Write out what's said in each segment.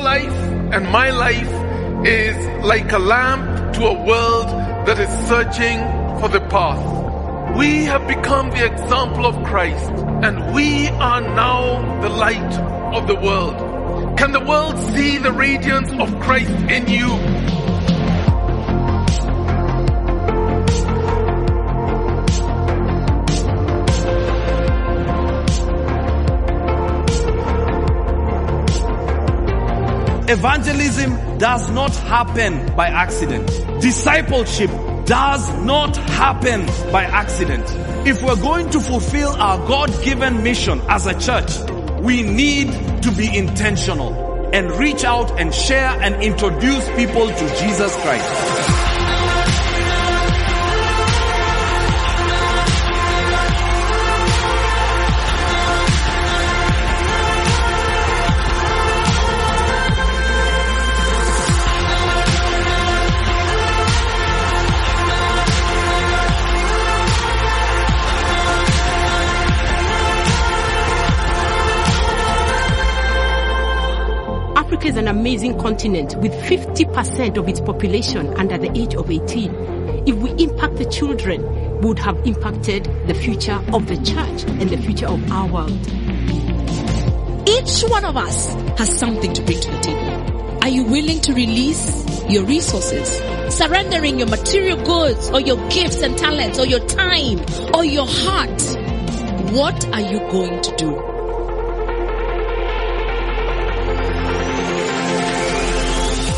life and my life is like a lamp to a world that is searching for the path. We have become the example of Christ, and we are now the light of the world. Can the world see the radiance of Christ in you? Evangelism does not happen by accident. Discipleship does not happen by accident. If we're going to fulfill our God-given mission as a church, we need to be intentional and reach out and share and introduce people to Jesus Christ. Africa is an amazing continent with 50% of its population under the age of 18. If we impact the children, we would have impacted the future of the church and the future of our world. Each one of us has something to bring to the table. Are you willing to release your resources? Surrendering your material goods or your gifts and talents or your time or your heart? What are you going to do?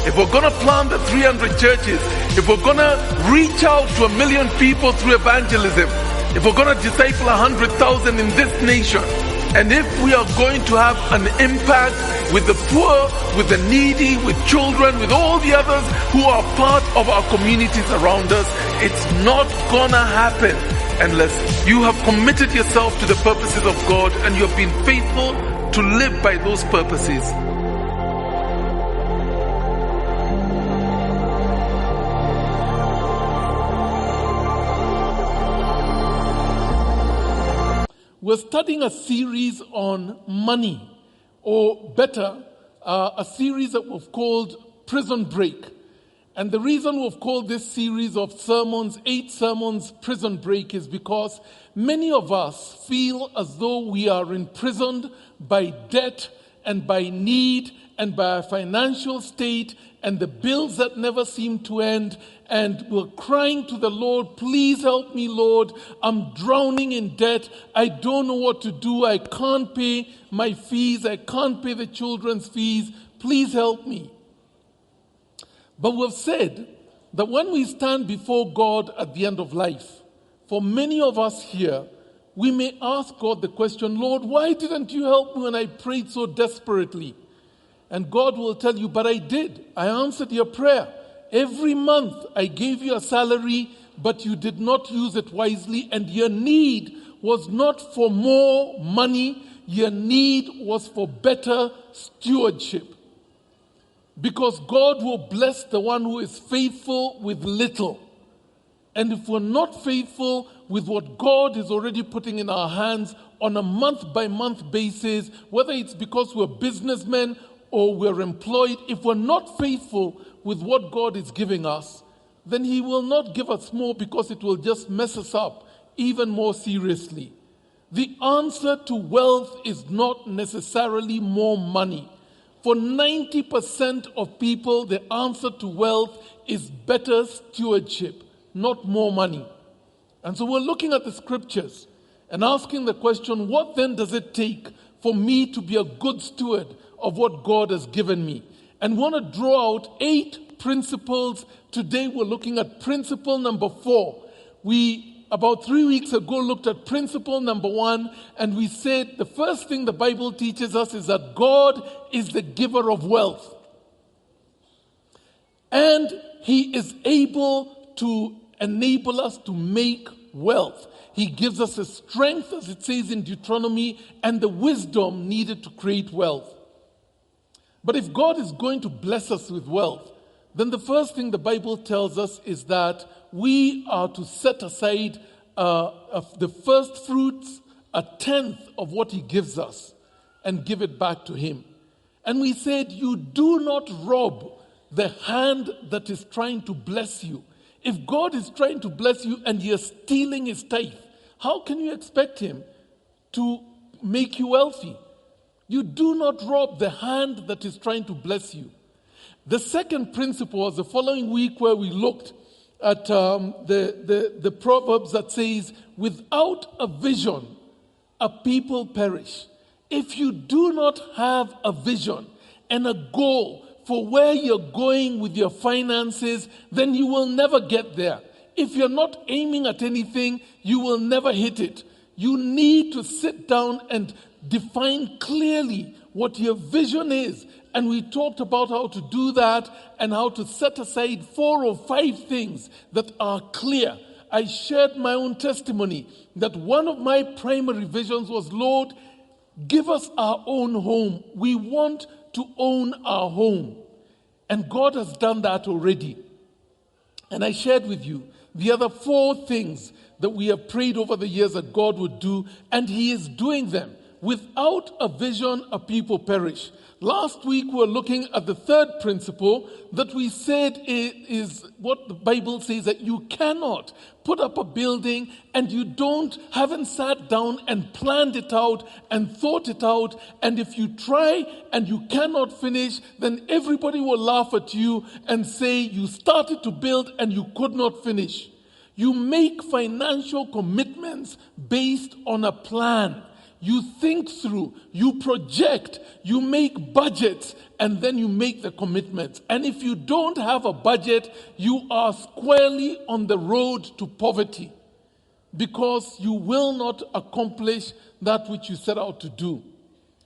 If we're going to plant the 300 churches, if we're going to reach out to 1 million people through evangelism, if we're going to disciple 100,000 in this nation, and if we are going to have an impact with the poor, with the needy, with children, with all the others who are part of our communities around us, it's not going to happen unless you have committed yourself to the purposes of God and you have been faithful to live by those purposes. We're studying a series on money, or better, a series that we've called Prison Break. And the reason we've called this series of sermons, 8 sermons, Prison Break, is because many of us feel as though we are imprisoned by debt and by need and by our financial state and the bills that never seem to end, and we're crying to the Lord, please help me, Lord. I'm drowning in debt. I don't know what to do. I can't pay my fees. I can't pay the children's fees. Please help me. But we've said that when we stand before God at the end of life, for many of us here, we may ask God the question, Lord, why didn't you help me when I prayed so desperately? And God will tell you, but I did. I answered your prayer. Every month I gave you a salary, but you did not use it wisely. And your need was not for more money. Your need was for better stewardship. Because God will bless the one who is faithful with little. And if we're not faithful with what God is already putting in our hands on a month-by-month basis, whether it's because we're businessmen or we're employed, if we're not faithful with what God is giving us, then He will not give us more because it will just mess us up even more seriously. The answer to wealth is not necessarily more money. For 90% of people, the answer to wealth is better stewardship, not more money. And so we're looking at the scriptures and asking the question, what then does it take for me to be a good steward of what God has given me? And we want to draw out 8 principles. Today we're looking at principle number 4. We, about 3 weeks ago, looked at principle number 1, and we said the first thing the Bible teaches us is that God is the giver of wealth. And He is able to enable us to make wealth. He gives us the strength, as it says in Deuteronomy, and the wisdom needed to create wealth. But if God is going to bless us with wealth, then the first thing the Bible tells us is that we are to set aside the first fruits, 1/10 of what He gives us, and give it back to Him. And we said, you do not rob the hand that is trying to bless you. If God is trying to bless you and you're stealing his tithe, how can you expect him to make you wealthy? You do not rob the hand that is trying to bless you. The second principle was the following week, where we looked at the Proverbs that says, without a vision, a people perish. If you do not have a vision and a goal for where you're going with your finances, then you will never get there. If you're not aiming at anything, you will never hit it. You need to sit down and define clearly what your vision is. And we talked about how to do that and how to set aside 4 or 5 things that are clear. I shared my own testimony that one of my primary visions was, Lord, give us our own home. We want to own our home. And God has done that already. And I shared with you the other 4 things that we have prayed over the years that God would do, and he is doing them. Without a vision, a people perish. Last week we were looking at the third principle that we said is what the Bible says, that you cannot put up a building and you haven't sat down and planned it out and thought it out. And if you try and you cannot finish, then everybody will laugh at you and say you started to build and you could not finish. You make financial commitments based on a plan. You think through, you project, you make budgets, and then you make the commitments. And if you don't have a budget, you are squarely on the road to poverty, because you will not accomplish that which you set out to do.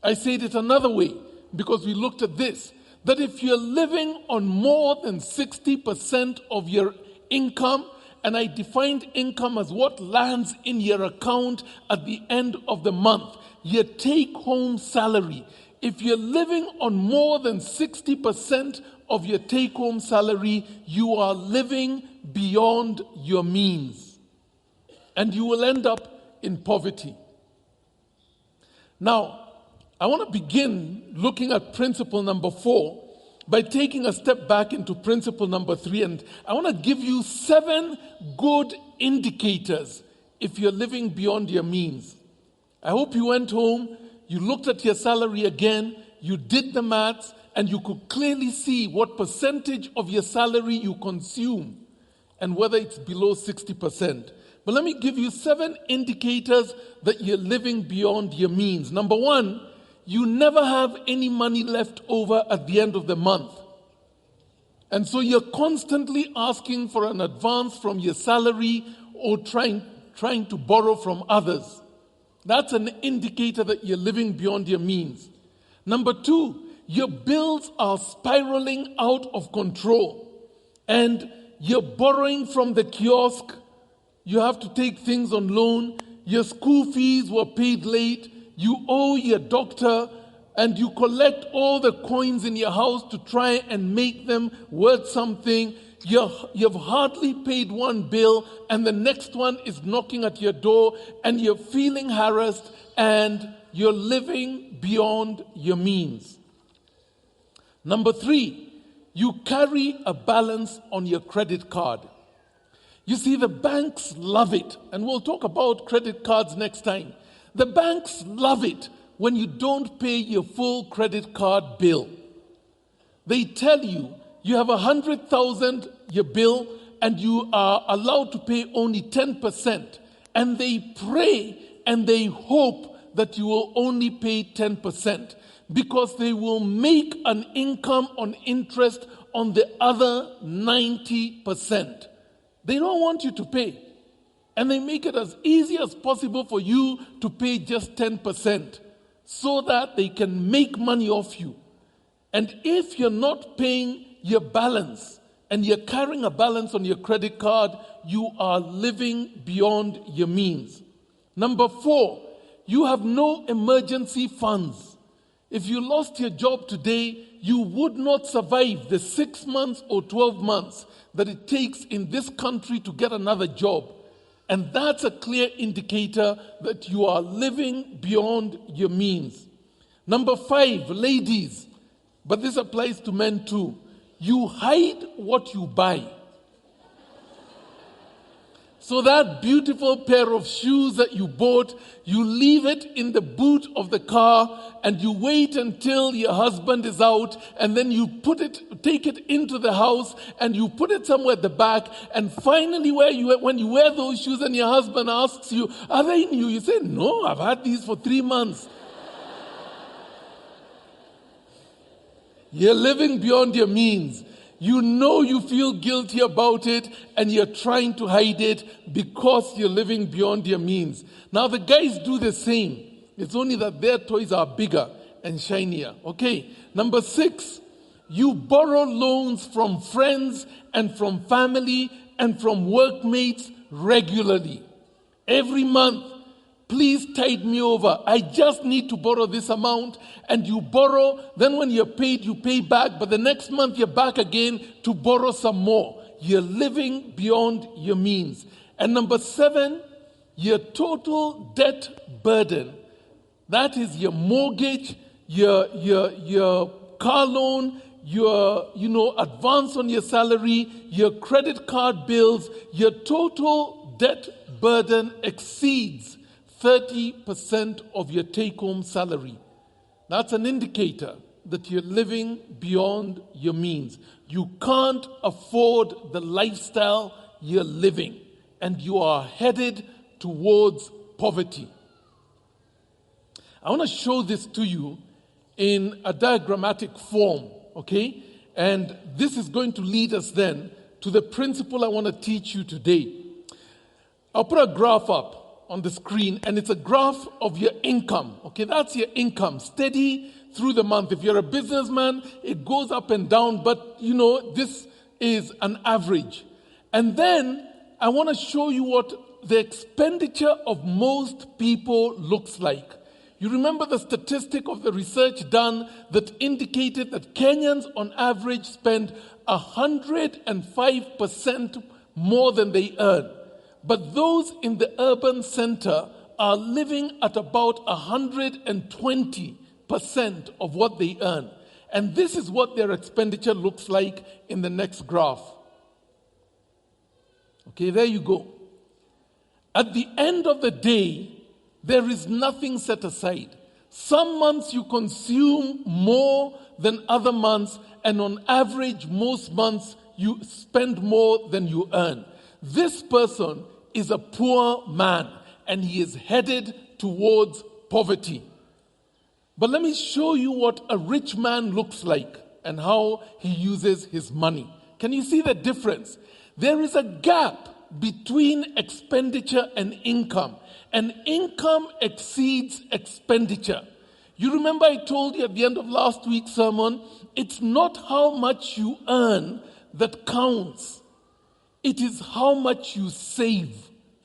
I said it another way, because we looked at this, that if you're living on more than 60% of your income, and I defined income as what lands in your account at the end of the month, your take-home salary. If you're living on more than 60% of your take-home salary, you are living beyond your means. And you will end up in poverty. Now, I want to begin looking at principle number 4 by taking a step back into principle number 3. And I want to give you 7 good indicators if you're living beyond your means. I hope you went home, you looked at your salary again, you did the maths, and you could clearly see what percentage of your salary you consume and whether it's below 60%. But let me give you 7 indicators that you're living beyond your means. Number 1, you never have any money left over at the end of the month. And so you're constantly asking for an advance from your salary or trying to borrow from others. That's an indicator that you're living beyond your means. Number 2, your bills are spiraling out of control. And you're borrowing from the kiosk. You have to take things on loan. Your school fees were paid late. You owe your doctor, and you collect all the coins in your house to try and make them worth something. You've hardly paid one bill, and the next one is knocking at your door, and you're feeling harassed, and you're living beyond your means. Number 3, you carry a balance on your credit card. You see, the banks love it, and we'll talk about credit cards next time. The banks love it when you don't pay your full credit card bill. They tell you you have 100,000 your bill and you are allowed to pay only 10%. And they pray and they hope that you will only pay 10% because they will make an income on interest on the other 90%. They don't want you to pay. And they make it as easy as possible for you to pay just 10% so that they can make money off you. And if you're not paying your balance and you're carrying a balance on your credit card, you are living beyond your means. Number 4, you have no emergency funds. If you lost your job today, you would not survive the 6 months or 12 months that it takes in this country to get another job. And that's a clear indicator that you are living beyond your means. Number 5, ladies, But this applies to men too. You hide what you buy. So that beautiful pair of shoes that you bought, you leave it in the boot of the car and you wait until your husband is out, and then you take it into the house and you put it somewhere at the back, and finally when you wear those shoes and your husband asks you, are they new? You say, no, I've had these for 3 months. You're living beyond your means. You know you feel guilty about it and you're trying to hide it because you're living beyond your means. Now the guys do the same. It's only that their toys are bigger and shinier. Okay, number 6, you borrow loans from friends and from family and from workmates regularly. Every month, please tide me over. I just need to borrow this amount. And you borrow, then when you're paid, you pay back. But the next month, you're back again to borrow some more. You're living beyond your means. And number 7, your total debt burden. That is your mortgage, your car loan, your advance on your salary, your credit card bills. Your total debt burden exceeds 30% of your take-home salary. That's an indicator that you're living beyond your means. You can't afford the lifestyle you're living, and you are headed towards poverty. I want to show this to you in a diagrammatic form, okay? And this is going to lead us then to the principle I want to teach you today. I'll put a graph up on the screen, and it's a graph of your income. Okay, that's your income, steady through the month. If you're a businessman, it goes up and down, but this is an average. And then I want to show you what the expenditure of most people looks like. You remember the statistic of the research done that indicated that Kenyans on average spend 105% more than they earn. But those in the urban center are living at about 120% of what they earn. And this is what their expenditure looks like in the next graph. Okay, there you go. At the end of the day, there is nothing set aside. Some months you consume more than other months, and on average, most months you spend more than you earn. This person is a poor man, and he is headed towards poverty. But let me show you what a rich man looks like and how he uses his money. Can you see the difference? There is a gap between expenditure and income exceeds expenditure. You remember I told you at the end of last week's sermon, it's not how much you earn that counts. It is how much you save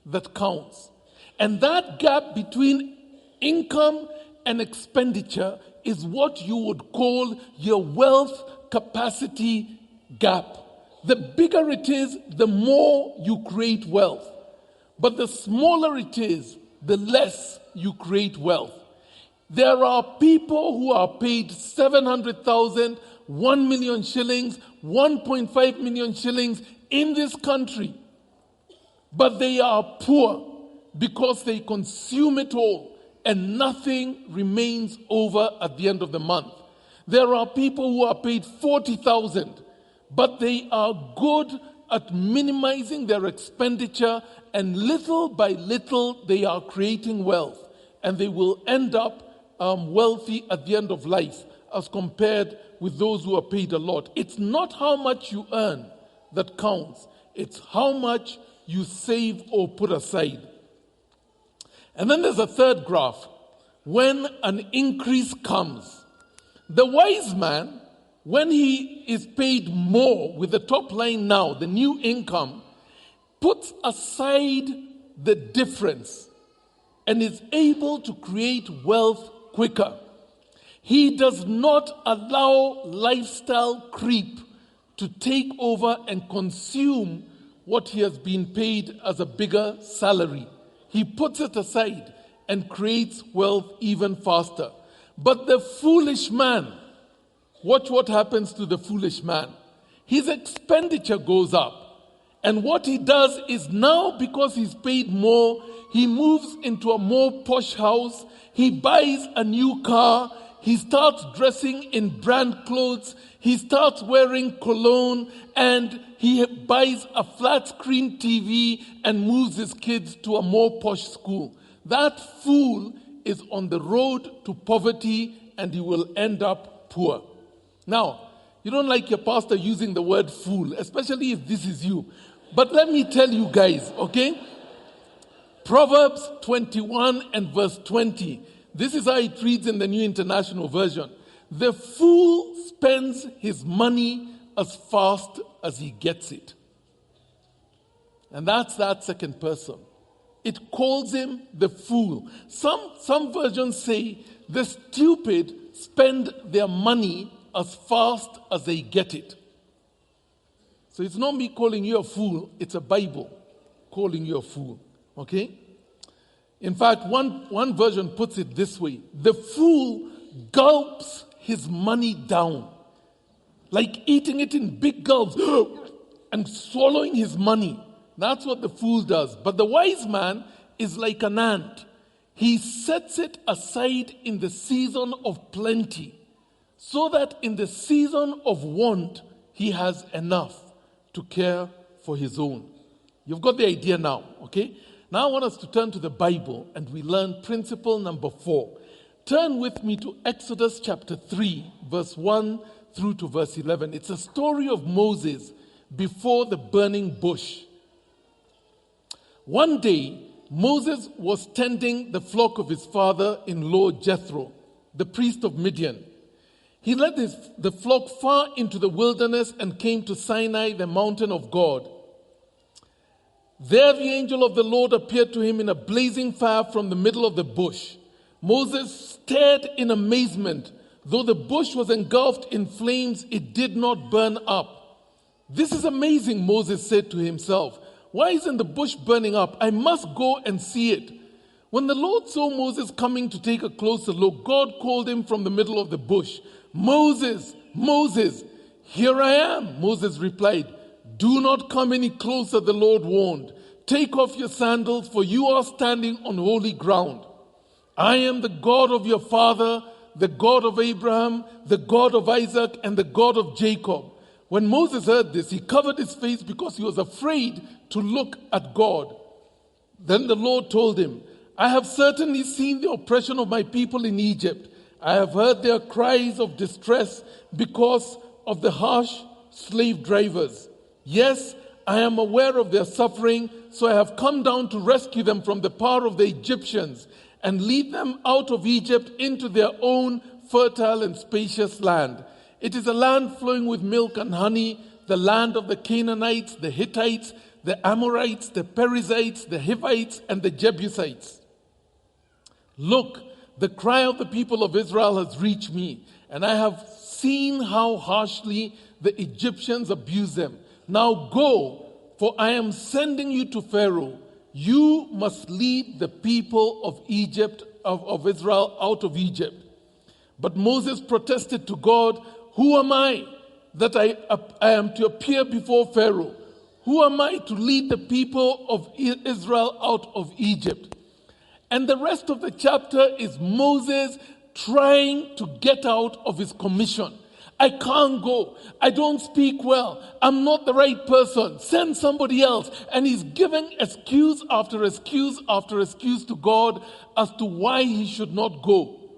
that counts. And that gap between income and expenditure is what you would call your wealth capacity gap. The bigger it is, the more you create wealth. But the smaller it is, the less you create wealth. There are people who are paid 700,000, 1 million shillings, 1.5 million shillings in this country, but they are poor because they consume it all and nothing remains over at the end of the month. There are people who are paid 40,000, but they are good at minimizing their expenditure, and little by little they are creating wealth, and they will end up wealthy at the end of life as compared with those who are paid a lot. It's not how much you earn that counts. It's how much you save or put aside. And then there's a third graph. When an increase comes, the wise man, when he is paid more with the top line now, the new income, puts aside the difference and is able to create wealth quicker. He does not allow lifestyle creep to take over and consume what he has been paid as a bigger salary. He puts it aside and creates wealth even faster. But the foolish man, watch what happens to the foolish man. His expenditure goes up. And what he does is now, because he's paid more, he moves into a more posh house. He buys a new car. He starts dressing in brand clothes. He starts wearing cologne, and he buys a flat screen TV and moves his kids to a more posh school. That fool is on the road to poverty, and he will end up poor. Now, you don't like your pastor using the word fool, especially if this is you. But let me tell you guys, okay? Proverbs 21 and verse 20. This is how it reads in the New International Version. The fool spends his money as fast as he gets it. And that's that second person. It calls him the fool. Some versions say the stupid spend their money as fast as they get it. So it's not me calling you a fool, it's a Bible calling you a fool. Okay? In fact, one version puts it this way. The fool gulps his money down, like eating it in big gulps and swallowing his money. That's what the fool does. But the wise man is like an ant. He sets it aside in the season of plenty, so that in the season of want, he has enough to care for his own. You've got the idea now, okay? Now I want us to turn to the Bible and we learn principle number 4. Turn with me to Exodus chapter 3, verse 1 through to verse 11. It's a story of Moses before the burning bush. One day, Moses was tending the flock of his father-in-law Jethro, the priest of Midian. He led the flock far into the wilderness and came to Sinai, the mountain of God. There the angel of the Lord appeared to him in a blazing fire from the middle of the bush. Moses stared in amazement. Though the bush was engulfed in flames, it did not burn up. This is amazing, Moses said to himself. Why isn't the bush burning up? I must go and see it. When the Lord saw Moses coming to take a closer look, God called him from the middle of the bush. Moses, Moses. Here I am, Moses replied. Do not come any closer, the Lord warned. Take off your sandals, for you are standing on holy ground. I am the God of your father, the God of Abraham, the God of Isaac, and the God of Jacob. When Moses heard this, he covered his face because he was afraid to look at God. Then the Lord told him, I have certainly seen the oppression of my people in Egypt. I have heard their cries of distress because of the harsh slave drivers. Yes, I am aware of their suffering, so I have come down to rescue them from the power of the Egyptians and lead them out of Egypt into their own fertile and spacious land. It is a land flowing with milk and honey, the land of the Canaanites, the Hittites, the Amorites, the Perizzites, the Hivites, and the Jebusites. Look, the cry of the people of Israel has reached me, and I have seen how harshly the Egyptians abuse them. Now go, for I am sending you to Pharaoh. You must lead the people of Egypt, of Israel out of Egypt. But Moses protested to God, who am I that I am to appear before Pharaoh? Who am I to lead the people of Israel out of Egypt? And the rest of the chapter is Moses trying to get out of his commission. I can't go. I don't speak well. I'm not the right person. Send somebody else. And he's giving excuse after excuse after excuse to God as to why he should not go.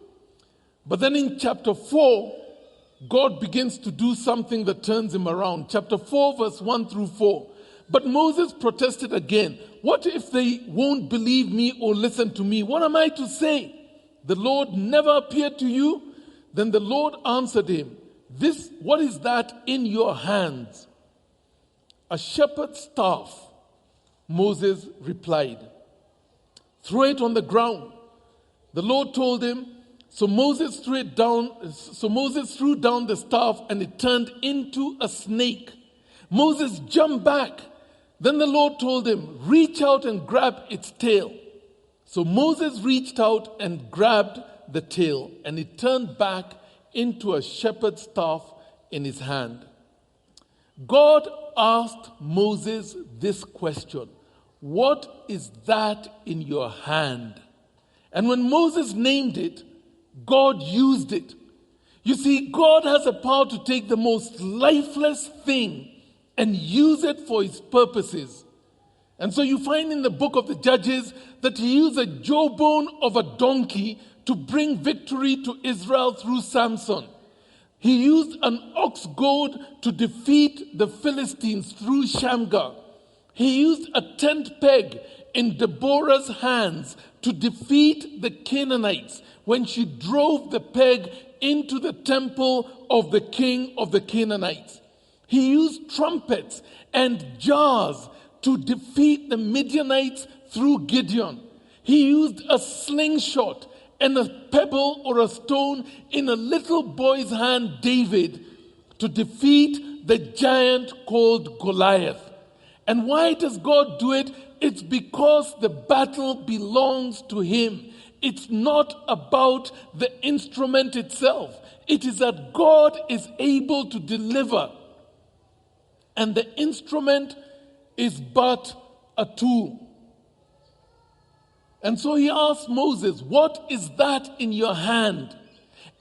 But then in chapter 4, God begins to do something that turns him around. Chapter 4, verse 1 through 4. But Moses protested again. What if they won't believe me or listen to me? What am I to say? The Lord never appeared to you? Then the Lord answered him, what is that in your hands? A shepherd's staff, Moses replied. Throw it on the ground. The Lord told him, so Moses threw down the staff and it turned into a snake. Moses jumped back. Then the Lord told him, reach out and grab its tail. So Moses reached out and grabbed the tail, and it turned back into a shepherd's staff in his hand. God asked Moses this question: what is that in your hand? And when Moses named it, God used it. You see, God has a power to take the most lifeless thing and use it for his purposes. And so you find in the book of the Judges that he used a jawbone of a donkey to bring victory to Israel through Samson. He used an ox goad to defeat the Philistines through Shamgar. He used a tent peg in Deborah's hands to defeat the Canaanites when she drove the peg into the temple of the king of the Canaanites. He used trumpets and jars to defeat the Midianites through Gideon. He used a slingshot and a pebble or a stone in a little boy's hand, David, to defeat the giant called Goliath. And why does God do it? It's because the battle belongs to him. It's not about the instrument itself. It is that God is able to deliver. And the instrument is but a tool. And so he asked Moses, what is that in your hand?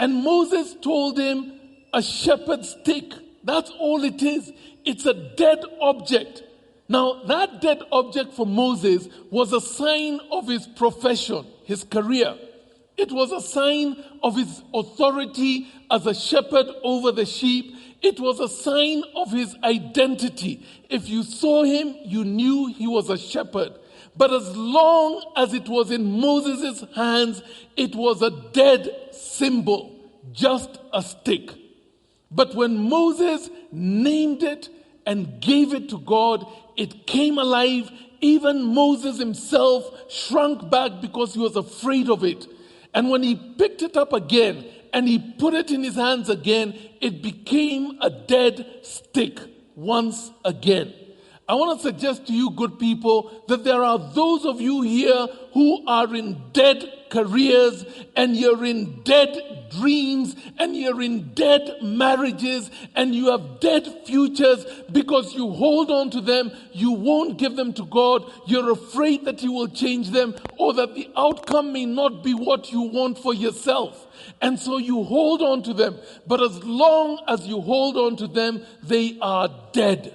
And Moses told him, a shepherd's stick. That's all it is. It's a dead object. Now, that dead object for Moses was a sign of his profession, his career. It was a sign of his authority as a shepherd over the sheep. It was a sign of his identity. If you saw him, you knew he was a shepherd. But as long as it was in Moses' hands, it was a dead symbol, just a stick. But when Moses named it and gave it to God, it came alive. Even Moses himself shrunk back because he was afraid of it. And when he picked it up again and he put it in his hands again, it became a dead stick once again. I want to suggest to you, good people, that there are those of you here who are in dead careers, and you're in dead dreams, and you're in dead marriages, and you have dead futures because you hold on to them. You won't give them to God. You're afraid that He will change them, or that the outcome may not be what you want for yourself. And so you hold on to them. But as long as you hold on to them, they are dead.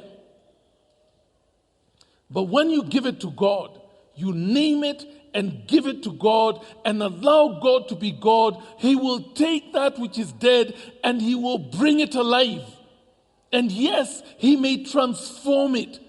But when you give it to God, you name it and give it to God and allow God to be God, He will take that which is dead and He will bring it alive. And yes, He may transform it.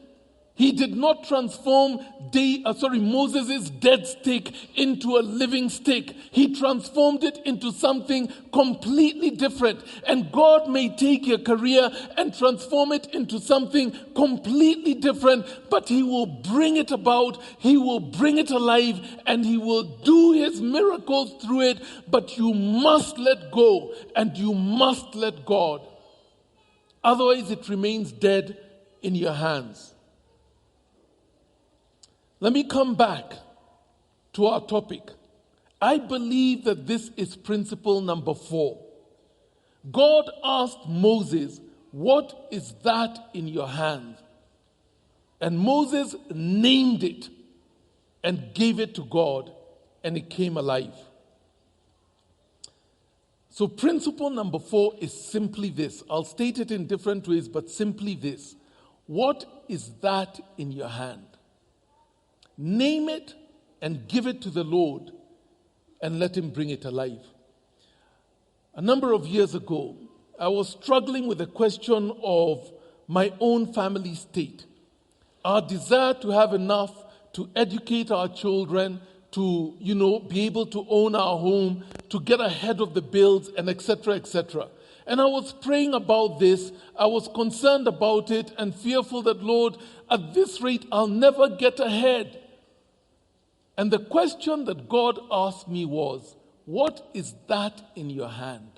He did not transform Moses' dead stick into a living stick. He transformed it into something completely different. And God may take your career and transform it into something completely different, but He will bring it about, He will bring it alive, and He will do His miracles through it. But you must let go, and you must let God. Otherwise, it remains dead in your hands. Let me come back to our topic. I believe that this is principle number 4. God asked Moses, "What is that in your hand?" And Moses named it and gave it to God, and it came alive. So principle number 4 is simply this. I'll state it in different ways, but simply this. What is that in your hand? Name it and give it to the Lord and let Him bring it alive. A number of years ago, I was struggling with the question of my own family state. Our desire to have enough to educate our children, to, be able to own our home, to get ahead of the bills, and etc., etc. And I was praying about this. I was concerned about it and fearful that, Lord, at this rate, I'll never get ahead. And the question that God asked me was, what is that in your hand?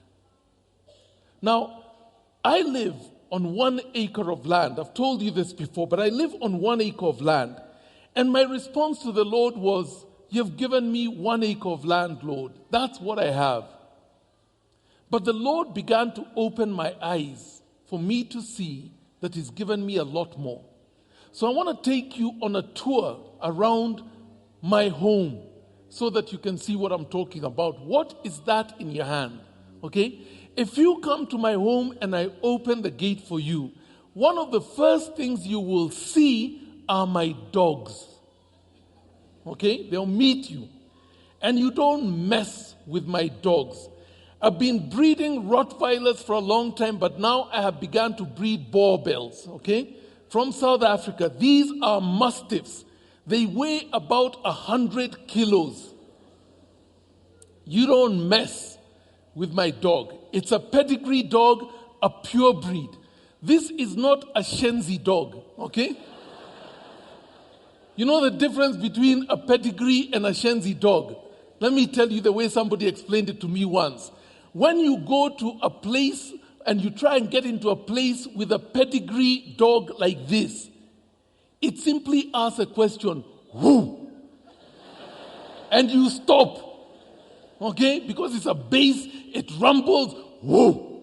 Now, I live on 1 acre of land. I've told you this before, but I live on 1 acre of land. And my response to the Lord was, "You've given me 1 acre of land, Lord. That's what I have." But the Lord began to open my eyes for me to see that He's given me a lot more. So I want to take you on a tour around my home so that you can see what I'm talking about. What is that in your hand? Okay? If you come to my home and I open the gate for you, one of the first things you will see are my dogs. Okay? They'll meet you. And you don't mess with my dogs. I've been breeding Rottweilers for a long time, but now I have begun to breed Boerbells, okay? From South Africa. These are Mastiffs. They weigh about 100 kilos. You don't mess with my dog. It's a pedigree dog, a pure breed. This is not a Shenzi dog, okay? You know the difference between a pedigree and a Shenzi dog? Let me tell you the way somebody explained it to me once. When you go to a place and you try and get into a place with a pedigree dog like this, it simply asks a question, who? And you stop. Okay? Because it's a bass, it rumbles, who?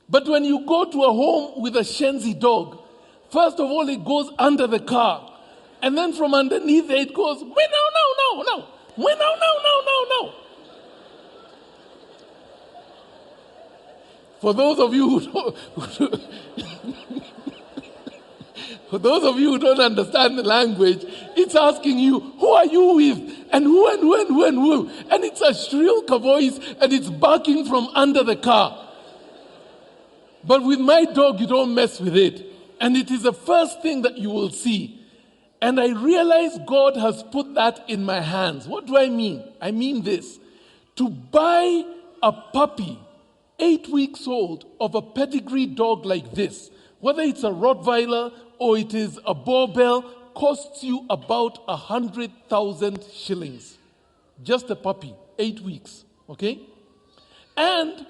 But when you go to a home with a Shenzi dog, first of all, it goes under the car. And then from underneath it goes, no. No. For those of you who don't understand the language, it's asking you, who are you with? And who? And it's a shrill voice and it's barking from under the car. But with my dog, you don't mess with it. And it is the first thing that you will see. And I realize God has put that in my hands. What do I mean? I mean this. To buy a puppy, 8 weeks old, of a pedigree dog like this, whether it's a Rottweiler or it is a Boerbell, costs you about 100,000 shillings. Just a puppy, 8 weeks, okay? And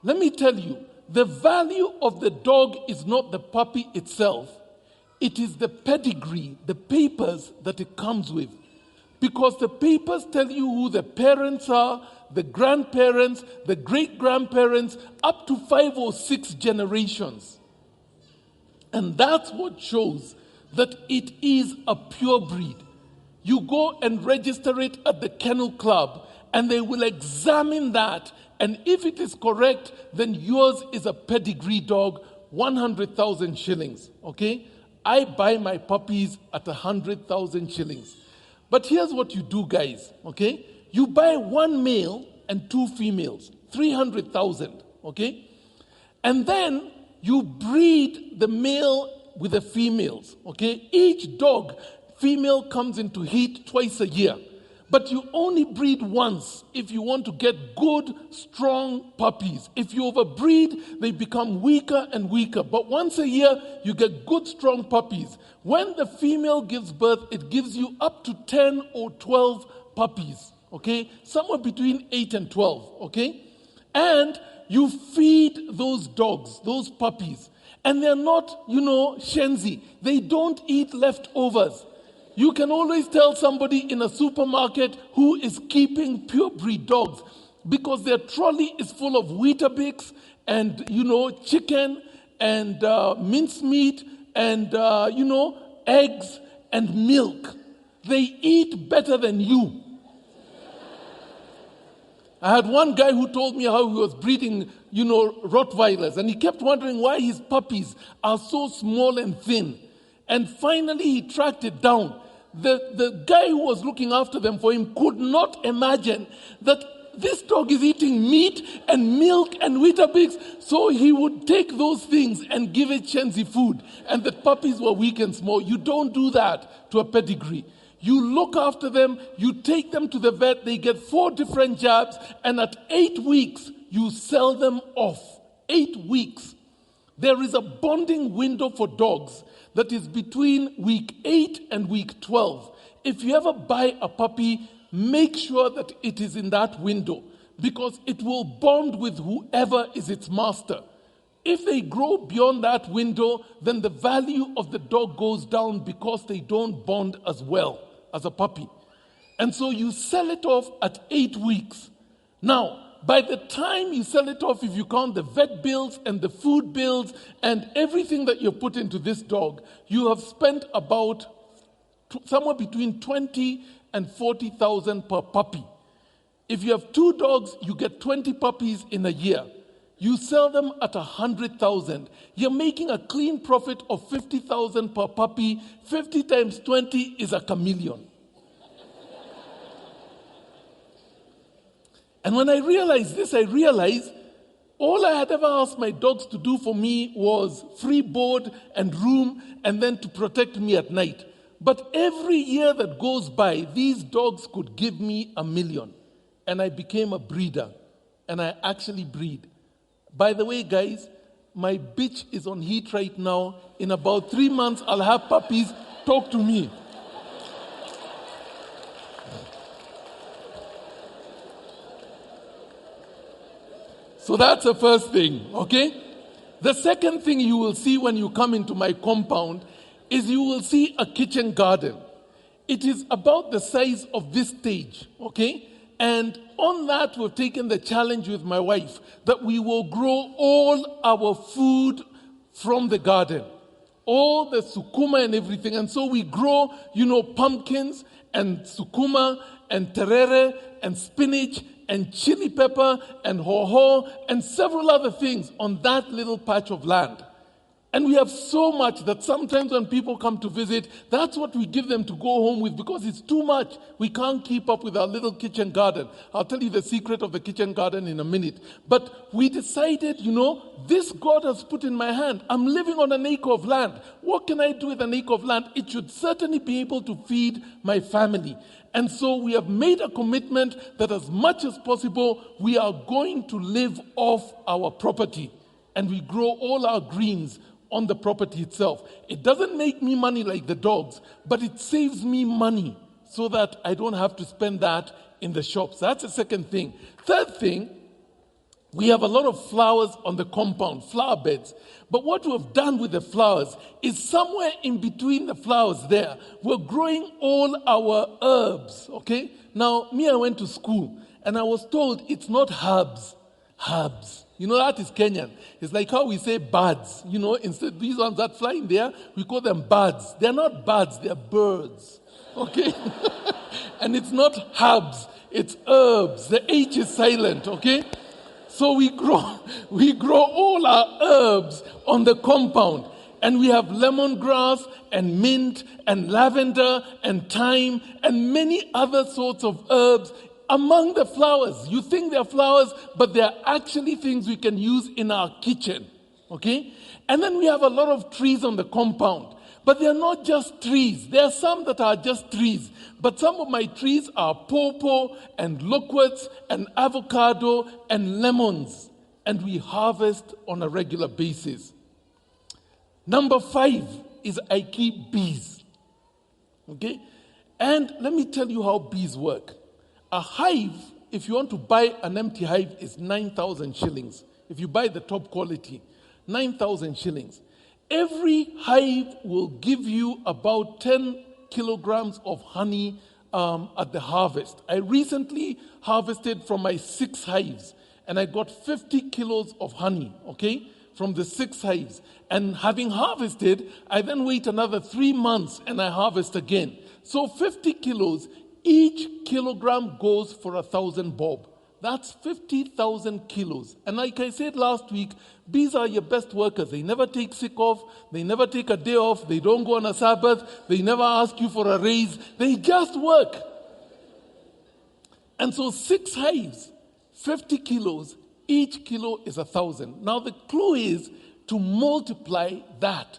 let me tell you, the value of the dog is not the puppy itself. It is the pedigree, the papers that it comes with. Because the papers tell you who the parents are, the grandparents, the great-grandparents, up to 5 or 6 generations. And that's what shows that it is a pure breed. You go and register it at the Kennel Club, and they will examine that. And if it is correct, then yours is a pedigree dog, 100,000 shillings, okay? I buy my puppies at 100,000 shillings. But here's what you do, guys, okay? You buy 1 male and 2 females, 300,000, okay? And then you breed the male with the females, okay? Each dog, female comes into heat twice a year. But you only breed once if you want to get good, strong puppies. If you overbreed, they become weaker and weaker. But once a year, you get good, strong puppies. When the female gives birth, it gives you up to 10 or 12 puppies, okay? Somewhere between 8 and 12, okay? And you feed those dogs, those puppies. And they're not, Shenzi. They don't eat leftovers. You can always tell somebody in a supermarket who is keeping pure breed dogs because their trolley is full of Weetabix and, chicken and mincemeat and, eggs and milk. They eat better than you. I had one guy who told me how he was breeding, Rottweilers, and he kept wondering why his puppies are so small and thin. And finally, he tracked it down. The guy who was looking after them for him could not imagine that this dog is eating meat and milk and Weetabix, so he would take those things and give it Shenzi food. And the puppies were weak and small. You don't do that to a pedigree. You look after them, you take them to the vet, they get 4 different jabs, and at 8 weeks, you sell them off. 8 weeks. There is a bonding window for dogs that is between week 8 and week 12. If you ever buy a puppy, make sure that it is in that window because it will bond with whoever is its master. If they grow beyond that window, then the value of the dog goes down because they don't bond as well as a puppy. And so you sell it off at 8 weeks. Now, by the time you sell it off, if you count the vet bills and the food bills and everything that you put into this dog, you have spent about somewhere between 20 and 40,000 per puppy. If you have 2 dogs, you get 20 puppies in a year. You sell them at 100,000. You're making a clean profit of 50,000 per puppy. 50 times 20 is a chameleon. And when I realized this, I realized all I had ever asked my dogs to do for me was free board and room and then to protect me at night. But every year that goes by, these dogs could give me $1 million. And I became a breeder. And I actually breed. By the way, guys, my bitch is on heat right now. In about 3 months, I'll have puppies. Talk to me. So that's the first thing, okay? The second thing you will see when you come into my compound is you will see a kitchen garden. It is about the size of this stage, okay? And on that, we've taken the challenge with my wife that we will grow all our food from the garden. All the sukuma and everything. And so we grow, pumpkins and sukuma and terere and spinach and chili pepper and hoho and several other things on that little patch of land. And we have so much that sometimes when people come to visit, that's what we give them to go home with because it's too much. We can't keep up with our little kitchen garden. I'll tell you the secret of the kitchen garden in a minute. But we decided, this God has put in my hand. I'm living on an acre of land. What can I do with an acre of land? It should certainly be able to feed my family. And so we have made a commitment that as much as possible, we are going to live off our property. And we grow all our greens on the property itself. It doesn't make me money like the dogs, but it saves me money so that I don't have to spend that in the shops. That's the second thing. Third thing, we have a lot of flowers on the compound, flower beds. But what we've done with the flowers is somewhere in between the flowers there, we're growing all our herbs, okay? Now, I went to school, and I was told it's not herbs, herbs. That is Kenyan. It's like how we say birds. Instead these ones that fly in there, we call them birds. They're not birds, they're birds. Okay? And it's not herbs, it's herbs. The H is silent, okay? So we grow all our herbs on the compound. And we have lemongrass and mint and lavender and thyme and many other sorts of herbs among the flowers. You think they're flowers, but they're actually things we can use in our kitchen. Okay? And then we have a lot of trees on the compound. But they're not just trees. There are some that are just trees. But some of my trees are pawpaw and loquats and avocado and lemons. And we harvest on a regular basis. Number 5 is I keep bees. Okay? And let me tell you how bees work. A hive, if you want to buy an empty hive, is 9,000 shillings. If you buy the top quality, 9,000 shillings. Every hive will give you about 10 kilograms of honey at the harvest. I recently harvested from my 6 hives, and I got 50 kilos of honey, okay, from the 6 hives. And having harvested, I then wait another 3 months, and I harvest again. So 50 kilos. Each kilogram goes for 1,000 bob. That's 50,000 kilos. And like I said last week, bees are your best workers. They never take sick off. They never take a day off. They don't go on a Sabbath. They never ask you for a raise. They just work. And so 6 hives, 50 kilos. Each kilo is 1,000. Now the clue is to multiply that.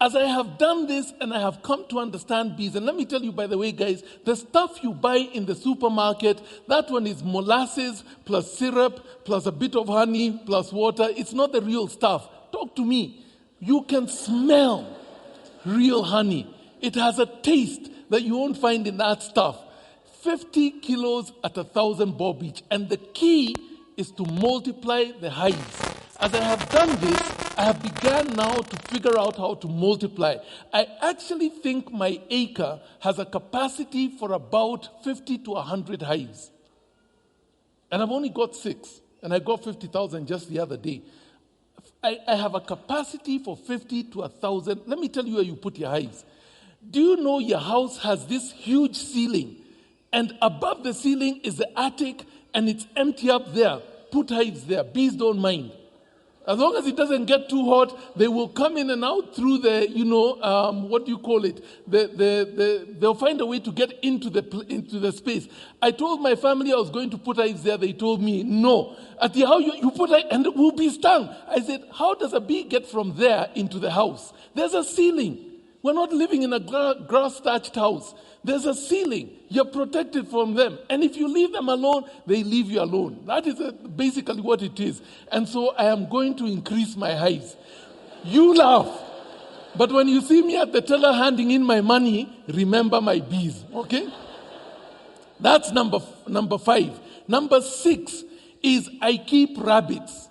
As I have done this and I have come to understand bees, and let me tell you, by the way, guys, the stuff you buy in the supermarket, that one is molasses plus syrup plus a bit of honey plus water. It's not the real stuff. Talk to me. You can smell real honey. It has a taste that you won't find in that stuff. 50 kilos at 1,000 bob each. And the key is to multiply the hives. As I have done this, I have begun now to figure out how to multiply. I actually think my acre has a capacity for about 50 to 100 hives. And I've only got 6. And I got 50,000 just the other day. I have a capacity for 50 to 1,000. Let me tell you where you put your hives. Do you know your house has this huge ceiling? And above the ceiling is the attic, and it's empty up there. Put hives there. Bees don't mind. As long as it doesn't get too hot, they will come in and out through the, what do you call it? They'll find a way to get into the space. I told my family I was going to put hives there. They told me, no. At the house, you put hives and we'll be stung. I said, how does a bee get from there into the house? There's a ceiling. We're not living in a grass-thatched house. There's a ceiling. You're protected from them. And if you leave them alone, they leave you alone. That is basically what it is. And so I am going to increase my hives. You laugh. But when you see me at the teller handing in my money, remember my bees. Okay? That's number 5. Number 6 is I keep rabbits.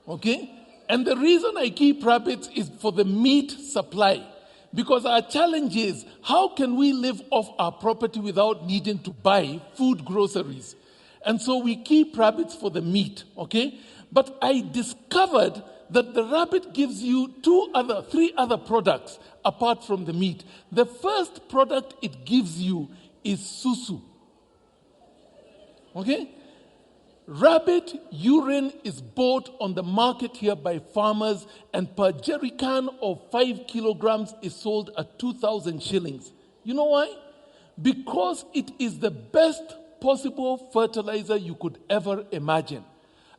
Okay? And the reason I keep rabbits is for the meat supply. Because our challenge is, how can we live off our property without needing to buy food groceries? And so we keep rabbits for the meat, okay? But I discovered that the rabbit gives you 3 other products apart from the meat. The first product it gives you is susu. Okay? Rabbit urine is bought on the market here by farmers, and per jerry can of 5 kilograms is sold at 2,000 shillings. You know why? Because it is the best possible fertilizer you could ever imagine.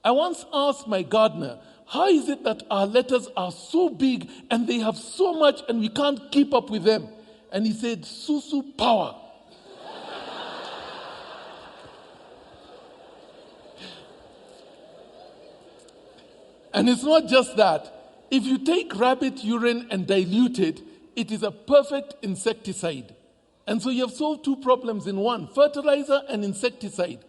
I once asked my gardener, how is it that our lettuce are so big and they have so much and we can't keep up with them? And he said, susu power. And it's not just that. If you take rabbit urine and dilute it, it is a perfect insecticide. And so you have solved 2 problems in one, fertilizer and insecticide.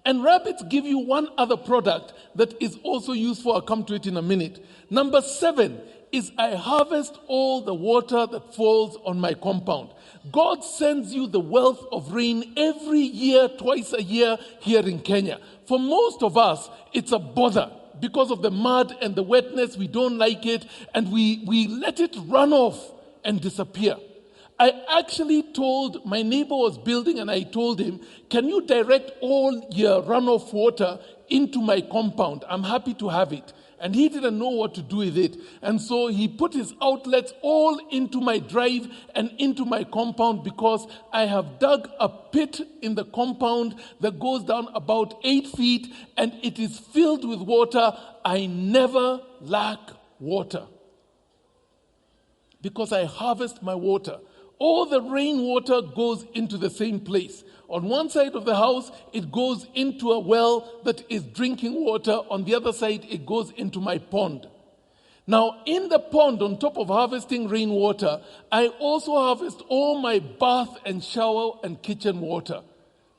And rabbits give you one other product that is also useful. I'll come to it in a minute. Number 7 is I harvest all the water that falls on my compound. God sends you the wealth of rain every year, twice a year here in Kenya. For most of us, it's a bother. Because of the mud and the wetness, we don't like it, and we let it run off and disappear. I actually told, my neighbor was building, and I told him, can you direct all your runoff water into my compound? I'm happy to have it. And he didn't know what to do with it. And so he put his outlets all into my drive and into my compound, because I have dug a pit in the compound that goes down about 8 feet, and it is filled with water. I never lack water because I harvest my water. All the rainwater goes into the same place. On one side of the house, it goes into a well that is drinking water. On the other side, it goes into my pond. Now, in the pond, on top of harvesting rainwater, I also harvest all my bath and shower and kitchen water.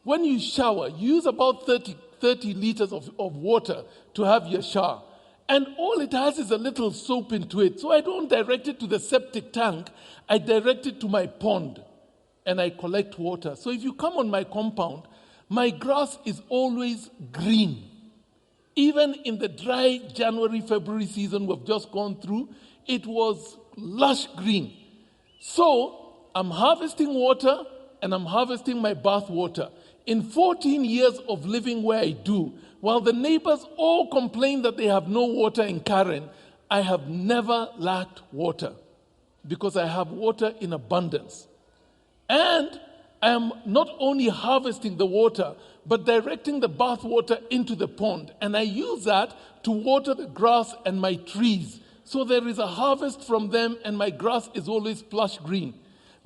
When you shower, you use about 30 liters of water to have your shower. And all it has is a little soap into it. So I don't direct it to the septic tank. I direct it to my pond. And I collect water. So if you come on my compound, my grass is always green. Even in the dry January, February season we've just gone through, it was lush green. So I'm harvesting water and I'm harvesting my bath water. In 14 years of living where I do, while the neighbors all complain that they have no water in Karen, I have never lacked water because I have water in abundance. And I am not only harvesting the water, but directing the bath water into the pond. And I use that to water the grass and my trees. So there is a harvest from them, and my grass is always plush green.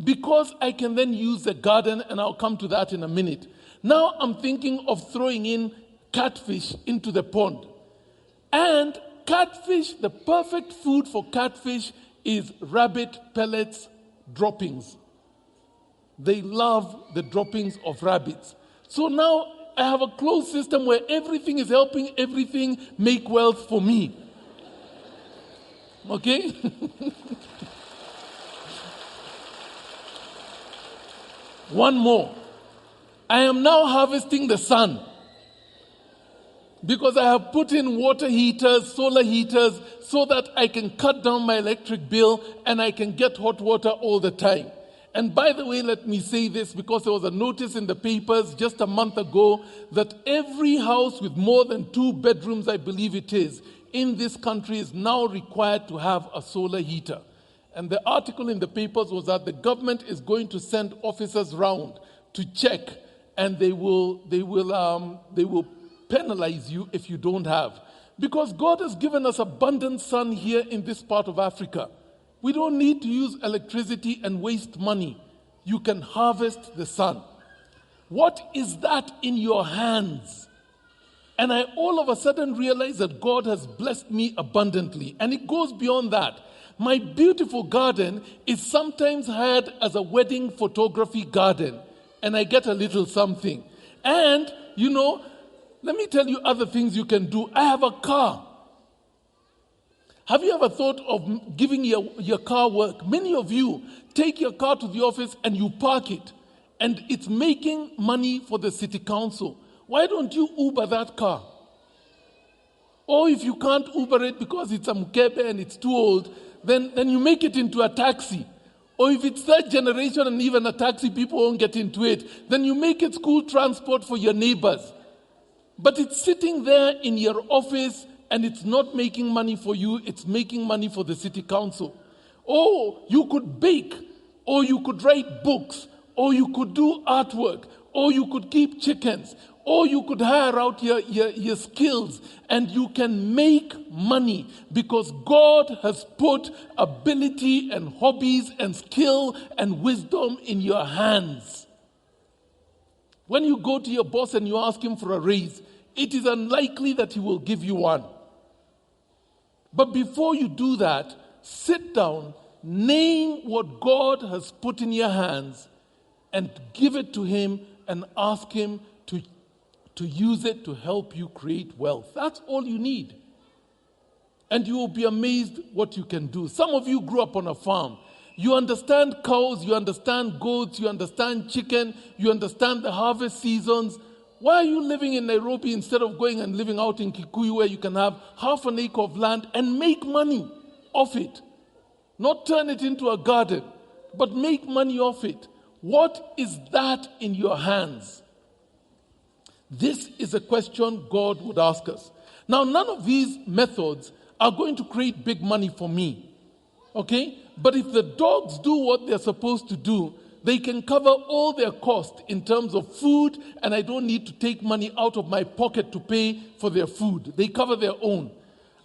Because I can then use the garden, and I'll come to that in a minute. Now I'm thinking of throwing in catfish into the pond. And catfish, the perfect food for catfish is rabbit pellets droppings. They love the droppings of rabbits. So now I have a closed system where everything is helping everything make wealth for me. Okay? One more. I am now harvesting the sun. because I have put in water heaters, solar heaters, so that I can cut down my electric bill and I can get hot water all the time. And by the way, let me say this, because there was a notice in the papers just a month ago that every house with more than 2 bedrooms, I believe it is, in this country is now required to have a solar heater. And the article in the papers was that the government is going to send officers round to check, and they will penalize you if you don't have. Because God has given us abundant sun here in this part of Africa. We don't need to use electricity and waste money. You can harvest the sun. What is that in your hands? And I all of a sudden realized that God has blessed me abundantly. And it goes beyond that. My beautiful garden is sometimes hired as a wedding photography garden. And I get a little something. And, let me tell you other things you can do. I have a car. Have you ever thought of giving your car work? Many of you take your car to the office and you park it. And it's making money for the city council. Why don't you Uber that car? Or if you can't Uber it because it's a mkebe and it's too old, then you make it into a taxi. Or if it's third generation and even a taxi, people won't get into it, then you make it school transport for your neighbors. But it's sitting there in your office and it's not making money for you, it's making money for the city council. Or you could bake, or you could write books, or you could do artwork, or you could keep chickens, or you could hire out your skills, and you can make money because God has put ability and hobbies and skill and wisdom in your hands. When you go to your boss and you ask him for a raise, it is unlikely that he will give you one. But before you do that, sit down, name what God has put in your hands, and give it to him and ask him to use it to help you create wealth. That's all you need. And you will be amazed what you can do. Some of you grew up on a farm. You understand cows, you understand goats, you understand chicken, you understand the harvest seasons. Why are you living in Nairobi instead of going and living out in Kikuyu where you can have half an acre of land and make money off it? Not turn it into a garden, but make money off it. What is that in your hands? This is a question God would ask us. Now, none of these methods are going to create big money for me. Okay? But if the dogs do what they're supposed to do, they can cover all their costs in terms of food, and I don't need to take money out of my pocket to pay for their food. They cover their own.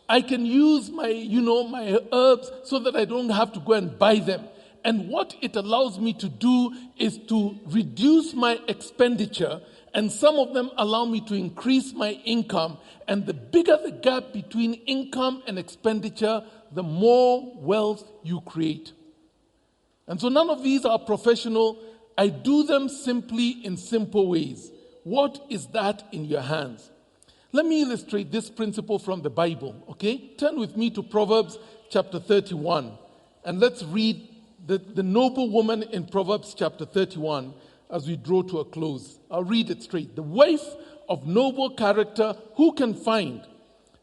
I can use my herbs so that I don't have to go and buy them. And what it allows me to do is to reduce my expenditure, and some of them allow me to increase my income. And the bigger the gap between income and expenditure, the more wealth you create. And so none of these are professional. I do them simply in simple ways. What is that in your hands? Let me illustrate this principle from the Bible, okay? Turn with me to Proverbs chapter 31. And let's read the noble woman in Proverbs chapter 31 as we draw to a close. I'll read it straight. The wife of noble character, who can find?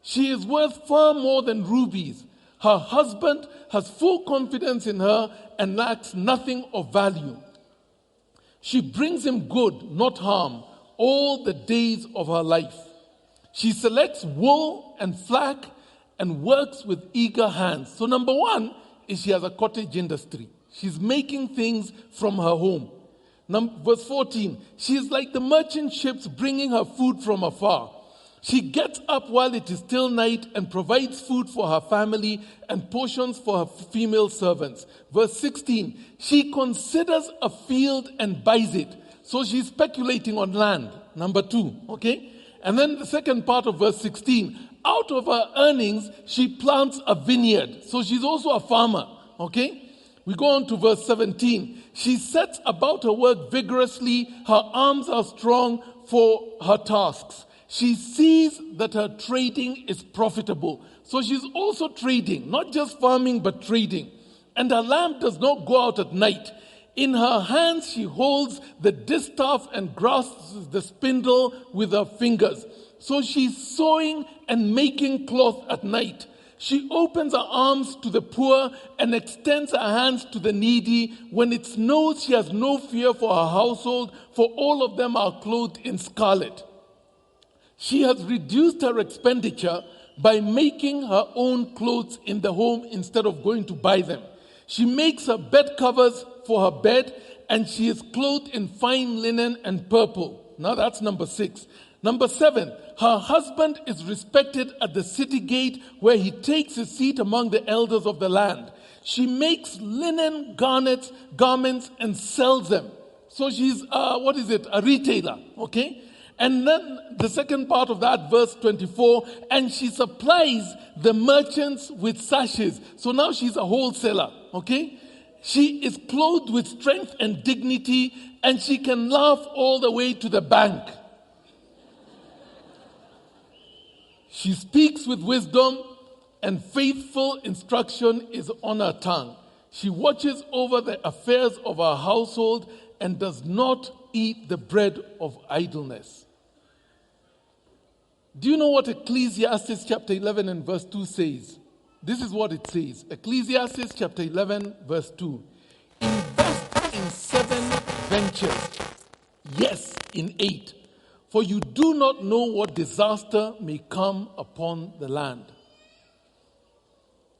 She is worth far more than rubies. Her husband has full confidence in her and lacks nothing of value. She brings him good, not harm, all the days of her life. She selects wool and flax and works with eager hands. So number one is she has a cottage industry. She's making things from her home. Verse 14, she is like the merchant ships bringing her food from afar. She gets up while it is still night and provides food for her family and portions for her female servants. Verse 16, she considers a field and buys it. So she's speculating on land. Number 2, okay? And then the second part of verse 16, out of her earnings, she plants a vineyard. So she's also a farmer, okay? We go on to verse 17. She sets about her work vigorously. Her arms are strong for her tasks. She sees that her trading is profitable. So she's also trading, not just farming, but trading. And her lamp does not go out at night. In her hands she holds the distaff and grasps the spindle with her fingers. So she's sewing and making cloth at night. She opens her arms to the poor and extends her hands to the needy. When it snows, she has no fear for her household, for all of them are clothed in scarlet. She has reduced her expenditure by making her own clothes in the home instead of going to buy them. She makes her bed covers for her bed, and she is clothed in fine linen and purple. Now that's number 6. Number 7, her husband is respected at the city gate where he takes his seat among the elders of the land. She makes linen garments and sells them. So she's, a retailer, okay? And then the second part of that, verse 24, and she supplies the merchants with sashes. So now she's a wholesaler, okay? She is clothed with strength and dignity, and she can laugh all the way to the bank. She speaks with wisdom, and faithful instruction is on her tongue. She watches over the affairs of her household and does not eat the bread of idleness. Do you know what Ecclesiastes chapter 11 and verse 2 says? This is what it says. Ecclesiastes chapter 11 verse 2. Invest in 7 ventures. Yes, in 8. For you do not know what disaster may come upon the land.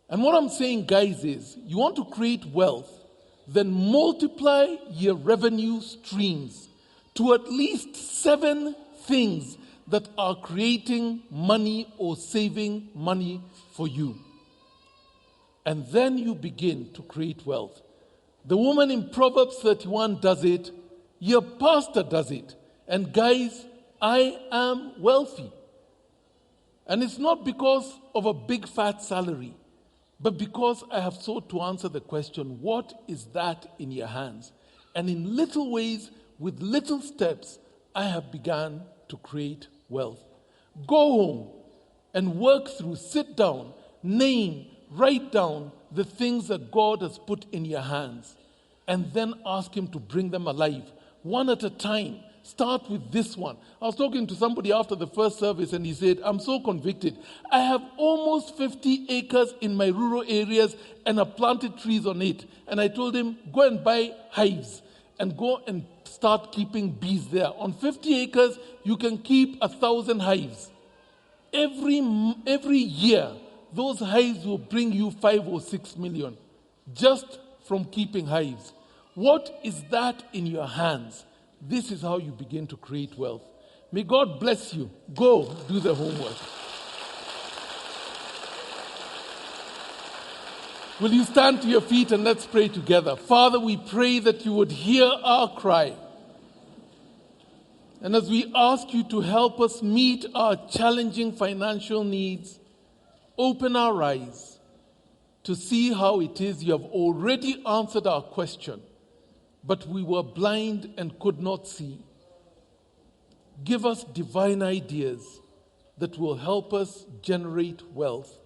And what I'm saying, guys, is you want to create wealth, then multiply your revenue streams to at least 7 things that are creating money or saving money for you. And then you begin to create wealth. The woman in Proverbs 31 does it. Your pastor does it. And guys, I am wealthy. And it's not because of a big fat salary, but because I have sought to answer the question, what is that in your hands? And in little ways, with little steps, I have begun to create wealth. Go home and work through, sit down, name, write down the things that God has put in your hands, and then ask Him to bring them alive, one at a time. Start with this one. I was talking to somebody after the first service, and he said, I'm so convicted. I have almost 50 acres in my rural areas, and I planted trees on it. And I told him, go and buy hives, and go and start keeping bees there. On 50 acres, you can keep 1,000 hives. Every year, those hives will bring you 5 or 6 million just from keeping hives. What is that in your hands? This is how you begin to create wealth. May God bless you. Go do the homework. Will you stand to your feet and let's pray together? Father, we pray that you would hear our cry. And as we ask you to help us meet our challenging financial needs, open our eyes to see how it is you have already answered our question, but we were blind and could not see. Give us divine ideas that will help us generate wealth.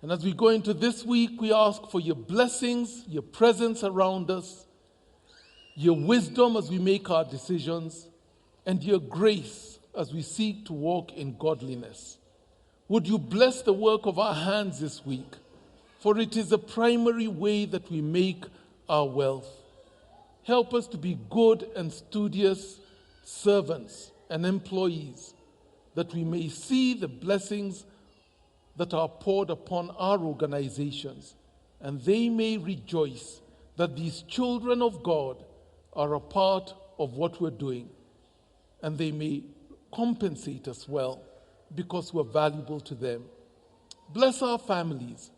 And as we go into this week, we ask for your blessings, your presence around us, your wisdom as we make our decisions, and your grace as we seek to walk in godliness. Would you bless the work of our hands this week? For it is the primary way that we make our wealth. Help us to be good and studious servants and employees, that we may see the blessings that are poured upon our organizations, and they may rejoice that these children of God are a part of what we're doing, and they may compensate us well because we're valuable to them. Bless our families.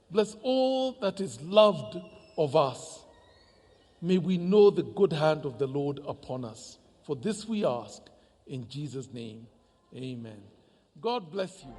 Bless all that is loved of us. May we know the good hand of the Lord upon us. For this we ask in Jesus' name. Amen. God bless you.